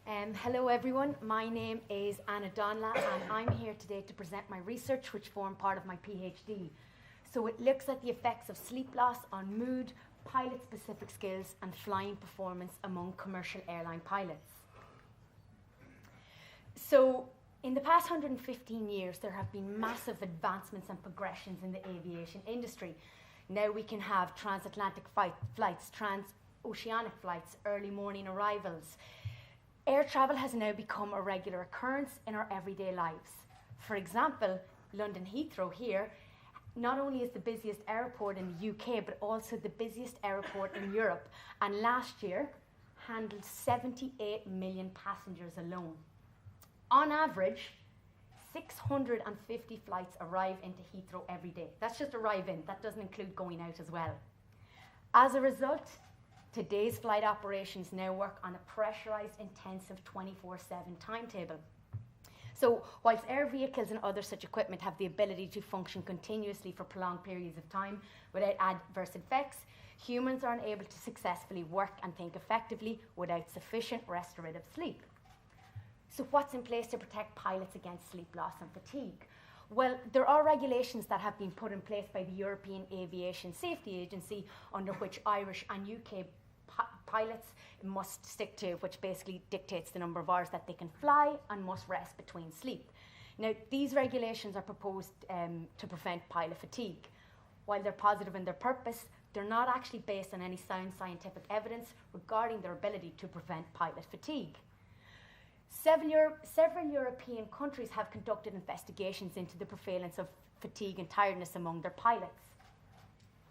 Hello everyone, my name is Anna Donnla and I'm here today to present my research which formed part of my PhD. So it looks at the effects of sleep loss on mood, pilot-specific skills and flying performance among commercial airline pilots. So in the past 115 years there have been massive advancements and progressions in the aviation industry. Now we can have transatlantic flights, transoceanic flights, early morning arrivals. Air travel has now become a regular occurrence in our everyday lives. For example, London Heathrow here not only is the busiest airport in the UK, but also the busiest airport in Europe, and last year handled 78 million passengers alone. On average, 650 flights arrive into Heathrow every day. That's just arriving, that doesn't include going out as well. As a result, today's flight operations now work on a pressurised, intensive 24/7 timetable. So, whilst air vehicles and other such equipment have the ability to function continuously for prolonged periods of time without adverse effects, humans are unable to successfully work and think effectively without sufficient restorative sleep. So what's in place to protect pilots against sleep loss and fatigue? Well, there are regulations that have been put in place by the European Aviation Safety Agency, under which Irish and UK pilots must stick to, which basically dictates the number of hours that they can fly and must rest between sleep. Now, these regulations are proposed to prevent pilot fatigue. While they're positive in their purpose, they're not actually based on any sound scientific evidence regarding their ability to prevent pilot fatigue. Several European countries have conducted investigations into the prevalence of fatigue and tiredness among their pilots.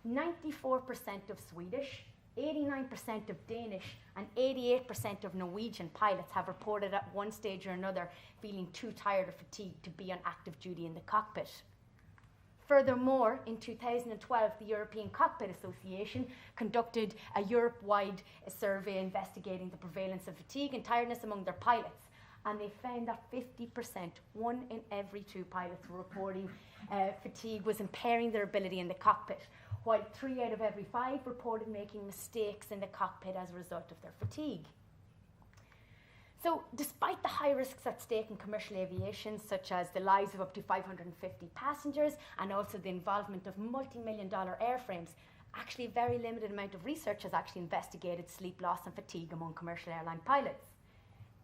94% of Swedish, 89% of Danish and 88% of Norwegian pilots have reported at one stage or another feeling too tired or fatigued to be on active duty in the cockpit. Furthermore, in 2012, the European Cockpit Association conducted a Europe-wide survey investigating the prevalence of fatigue and tiredness among their pilots, and they found that 50%, 1 in every 2 pilots were reporting fatigue was impairing their ability in the cockpit, while 3 out of every 5 reported making mistakes in the cockpit as a result of their fatigue. So, despite the high risks at stake in commercial aviation, such as the lives of up to 550 passengers and also the involvement of multi-million-dollar airframes, actually a very limited amount of research has actually investigated sleep loss and fatigue among commercial airline pilots.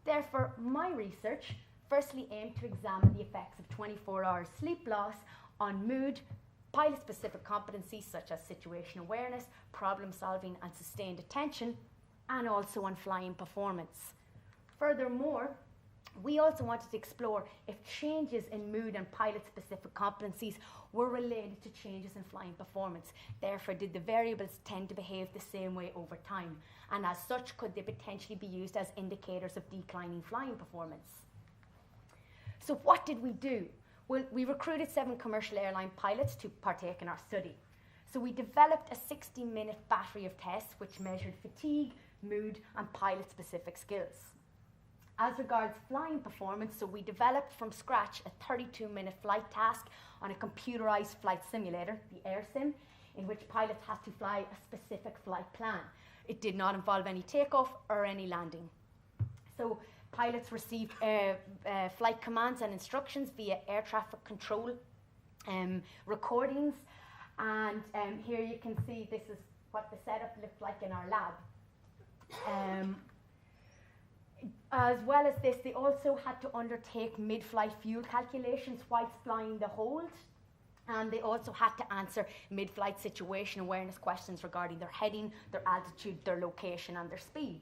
Therefore, my research firstly aimed to examine the effects of 24 hours sleep loss on mood, pilot-specific competencies such as situation awareness, problem solving and sustained attention, and also on flying performance. Furthermore, we also wanted to explore if changes in mood and pilot-specific competencies were related to changes in flying performance. Therefore, did the variables tend to behave the same way over time? And as such, could they potentially be used as indicators of declining flying performance? So what did we do? Well, we recruited 7 commercial airline pilots to partake in our study. So we developed a 60-minute battery of tests which measured fatigue, mood, and pilot-specific skills. As regards flying performance, so we developed from scratch a 32-minute flight task on a computerized flight simulator, the AirSim, in which pilots had to fly a specific flight plan. It did not involve any takeoff or any landing. So pilots received flight commands and instructions via air traffic control recordings, and here you can see this is what the setup looked like in our lab. As well as this, they also had to undertake mid-flight fuel calculations whilst flying the hold, and they also had to answer mid-flight situation awareness questions regarding their heading, their altitude, their location and their speed.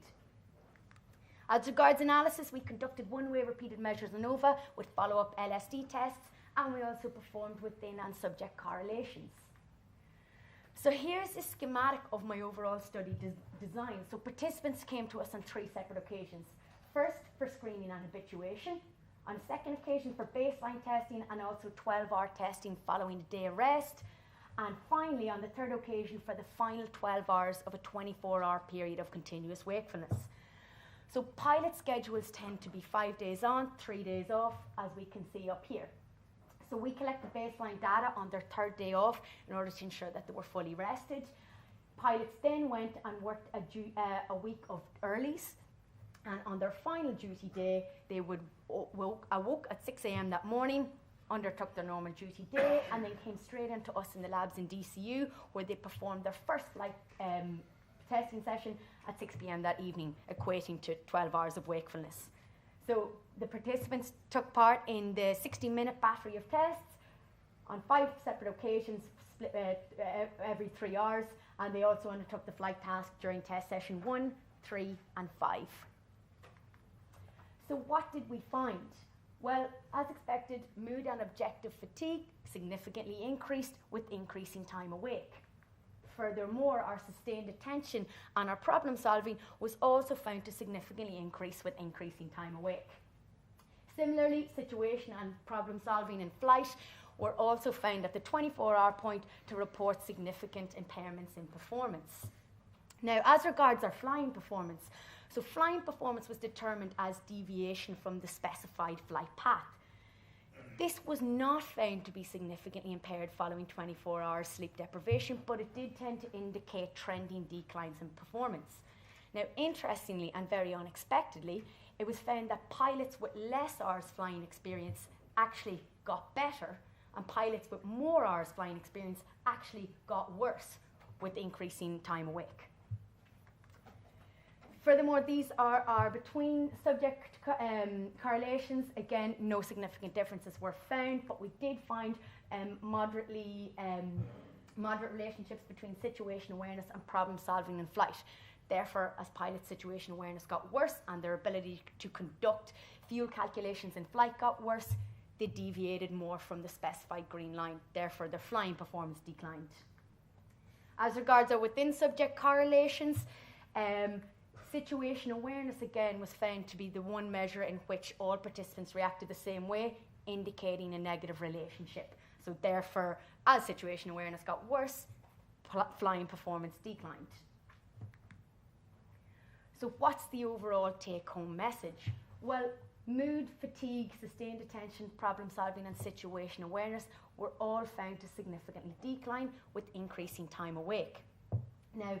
As regards analysis, we conducted one-way repeated measures ANOVA with follow-up LSD tests, and we also performed within and subject correlations. So here's a schematic of my overall study design. So participants came to us on 3 separate occasions. First, for screening and habituation. On a second occasion, for baseline testing and also 12-hour testing following a day of rest. And finally, on the 3rd occasion, for the final 12 hours of a 24-hour period of continuous wakefulness. So pilot schedules tend to be 5 days on, 3 days off, as we can see up here. So we collected baseline data on their 3rd day off in order to ensure that they were fully rested. Pilots then went and worked a week of earlies, And on their final duty day, they would awoke at 6 a.m. that morning, undertook their normal duty day, and then came straight into us in the labs in DCU, where they performed their first flight testing session at 6 p.m. that evening, equating to 12 hours of wakefulness. So the participants took part in the 60-minute battery of tests on 5 separate occasions, split every 3 hours, and they also undertook the flight task during test session 1, 3, and 5. So what did we find? Well, as expected, mood and objective fatigue significantly increased with increasing time awake. Furthermore, our sustained attention and our problem solving was also found to significantly increase with increasing time awake. Similarly, situation and problem solving in flight were also found at the 24-hour point to report significant impairments in performance. Now, as regards our flying performance, so flying performance was determined as deviation from the specified flight path. This was not found to be significantly impaired following 24 hours sleep deprivation, but it did tend to indicate trending declines in performance. Now, interestingly and very unexpectedly, it was found that pilots with less hours flying experience actually got better, and pilots with more hours flying experience actually got worse with increasing time awake. Furthermore, these are between subject correlations. Again, no significant differences were found, but we did find moderate relationships between situation awareness and problem solving in flight. Therefore, as pilots' situation awareness got worse and their ability to conduct fuel calculations in flight got worse, they deviated more from the specified green line. Therefore, their flying performance declined. As regards our within subject correlations, situation awareness again was found to be the one measure in which all participants reacted the same way, indicating a negative relationship. So therefore, as situation awareness got worse, flying performance declined. So what's the overall take-home message? Well, mood, fatigue, sustained attention, problem solving and situation awareness were all found to significantly decline with increasing time awake. Now,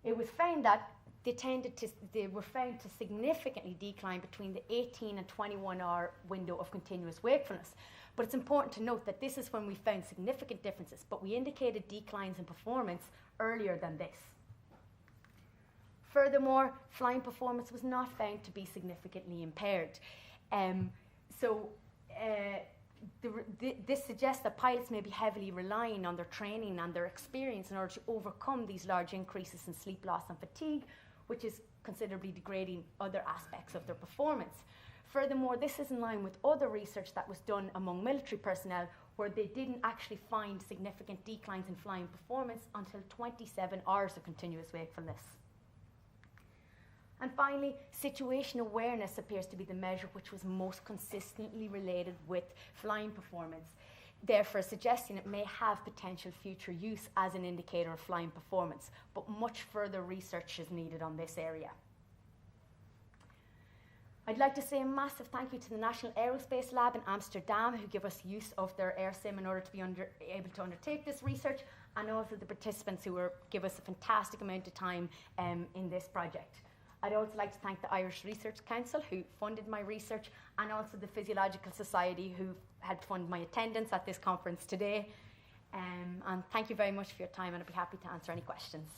it was found that they were found to significantly decline between the 18 and 21 hour window of continuous wakefulness. But it's important to note that this is when we found significant differences, but we indicated declines in performance earlier than this. Furthermore, flying performance was not found to be significantly impaired. This suggests that pilots may be heavily relying on their training and their experience in order to overcome these large increases in sleep loss and fatigue, which is considerably degrading other aspects of their performance. Furthermore, this is in line with other research that was done among military personnel, where they didn't actually find significant declines in flying performance until 27 hours of continuous wakefulness. And finally, situation awareness appears to be the measure which was most consistently related with flying performance, therefore suggesting it may have potential future use as an indicator of flying performance, but much further research is needed on this area. I'd like to say a massive thank you to the National Aerospace Lab in Amsterdam, who give us use of their AirSim in order to be able to undertake this research, and also the participants who give us a fantastic amount of time in this project. I'd also like to thank the Irish Research Council, who funded my research, and also the Physiological Society, who helped fund my attendance at this conference today. And thank you very much for your time, and I'd be happy to answer any questions.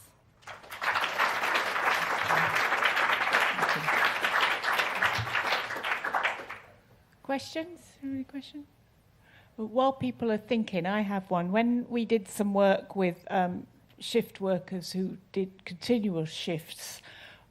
Questions? Any questions? Well, while people are thinking, I have one. When we did some work with shift workers who did continuous shifts,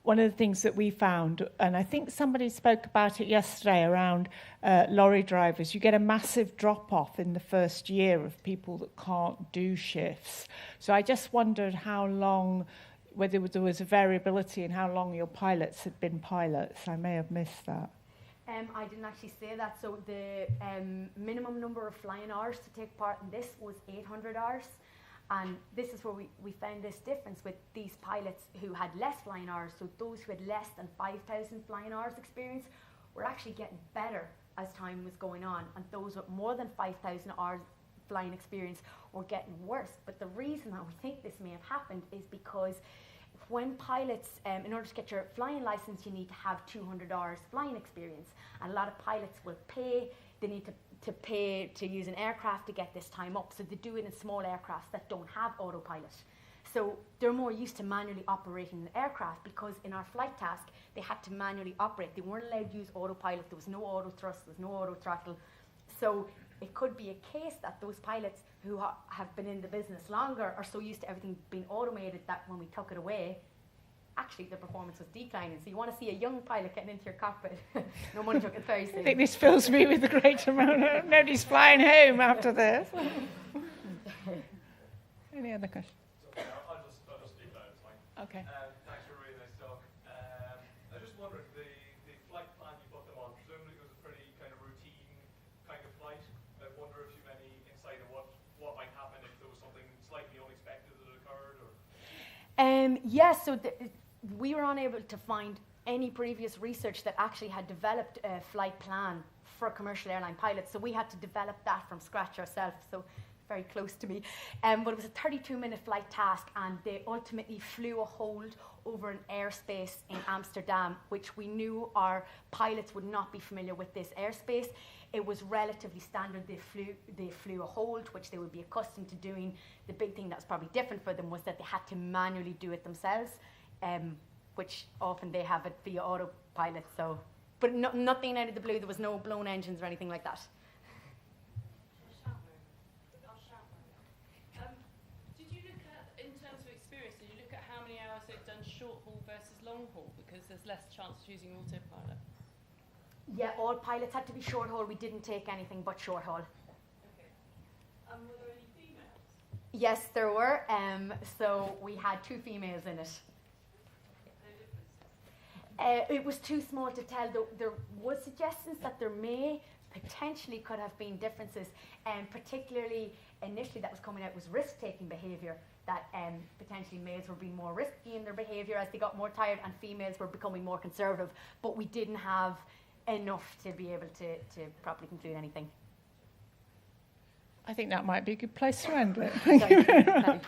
one of the things that we found, and I think somebody spoke about it yesterday around lorry drivers, you get a massive drop-off in the first year of people that can't do shifts. So I just wondered how long, whether there was a variability in how long your pilots had been pilots. I may have missed that. I didn't actually say that. So the minimum number of flying hours to take part in this was 800 hours. And this is where we found this difference with these pilots who had less flying hours. So those who had less than 5,000 flying hours experience were actually getting better as time was going on. And those with more than 5,000 hours flying experience were getting worse. But the reason that we think this may have happened is because when pilots, in order to get your flying license, you need to have 200 hours flying experience. And a lot of pilots will pay, they need to pay to use an aircraft to get this time up. So they do it in small aircrafts that don't have autopilot. So they're more used to manually operating the aircraft, because in our flight task, they had to manually operate. They weren't allowed to use autopilot. There was no auto thrust, there was no auto throttle. So it could be a case that those pilots who have been in the business longer are so used to everything being automated that when we took it away, actually the performance was declining. So you want to see a young pilot getting into your cockpit. No money took it very soon. I think this fills me with a great amount of nobody's flying home after this. Any other questions? I'll just leave that. It's fine. Okay. Thanks for a really nice talk. I just wondered, the flight plan you put them on, presumably it was a pretty kind of routine kind of flight. I wonder if you have any insight on what might happen if there was something slightly unexpected that occurred? Or Yes, so we were unable to find any previous research that actually had developed a flight plan for commercial airline pilots. So we had to develop that from scratch ourselves. So very close to me. But it was a 32-minute flight task, and they ultimately flew a hold over an airspace in Amsterdam, which we knew our pilots would not be familiar with this airspace. It was relatively standard. They flew a hold, which they would be accustomed to doing. The big thing that was probably different for them was that they had to manually do it themselves, which often they have it via autopilot. So, but nothing out of the blue. There was no blown engines or anything like that. Did you look at, in terms of experience, did you look at how many hours they've done short haul versus long haul? Because there's less chance of using autopilot. Yeah, all pilots had to be short haul. We didn't take anything but short haul. Okay. Were there any females? Yes, there were. So we had 2 females in it. No differences? It was too small to tell. There was suggestions that there may potentially could have been differences, and particularly initially that was coming out was risk-taking behaviour, that potentially males were being more risky in their behaviour as they got more tired, and females were becoming more conservative. But we didn't have enough to be able to properly conclude anything. I think that might be a good place to end it. Thank you very much.